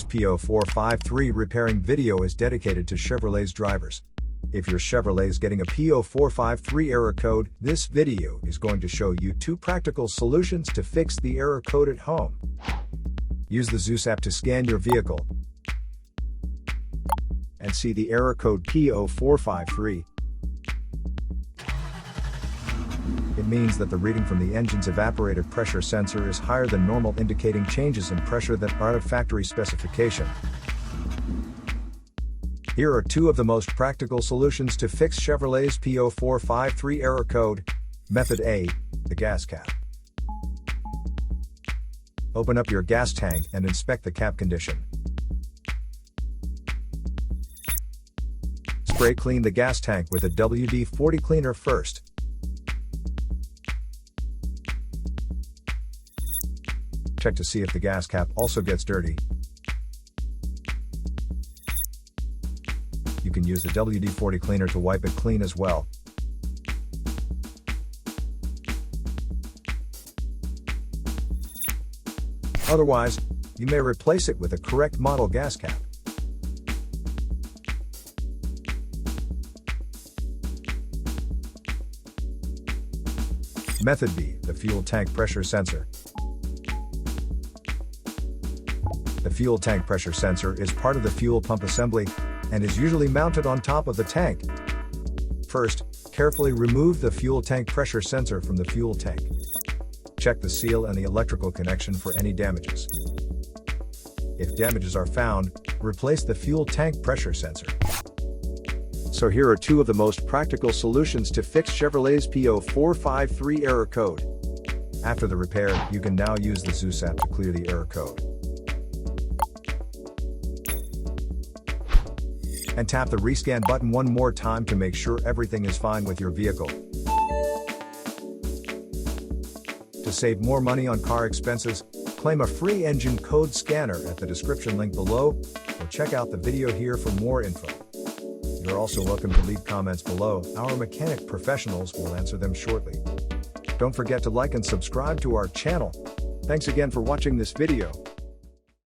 This P0453 repairing video is dedicated to Chevrolet's drivers. If your Chevrolet is getting a P0453 error code, this video is going to show you 2 practical solutions to fix the error code at home. Use the Zeus app to scan your vehicle and see the error code P0453. It means that the reading from the engine's evaporative pressure sensor is higher than normal, indicating changes in pressure that are out of factory specification. Here are 2 of the most practical solutions to fix Chevrolet's P0453 error code. Method A, the gas cap. Open up your gas tank and inspect the cap condition. Spray clean the gas tank with a WD-40 cleaner first. Check to see if the gas cap also gets dirty. You can use the WD-40 cleaner to wipe it clean as well. Otherwise, you may replace it with a correct model gas cap. Method B, the fuel tank pressure sensor. The fuel tank pressure sensor is part of the fuel pump assembly and is usually mounted on top of the tank. First, carefully remove the fuel tank pressure sensor from the fuel tank. Check the seal and the electrical connection for any damages. If damages are found, replace the fuel tank pressure sensor. So here are 2 of the most practical solutions to fix Chevrolet's P0453 error code. After the repair, you can now use the Zeus app to clear the error code. And tap the rescan button one more time to make sure everything is fine with your vehicle. To save more money on car expenses, claim a free engine code scanner at the description link below, or check out the video here for more info. You're also welcome to leave comments below. Our mechanic professionals will answer them shortly. Don't forget to like and subscribe to our channel. Thanks again for watching this video.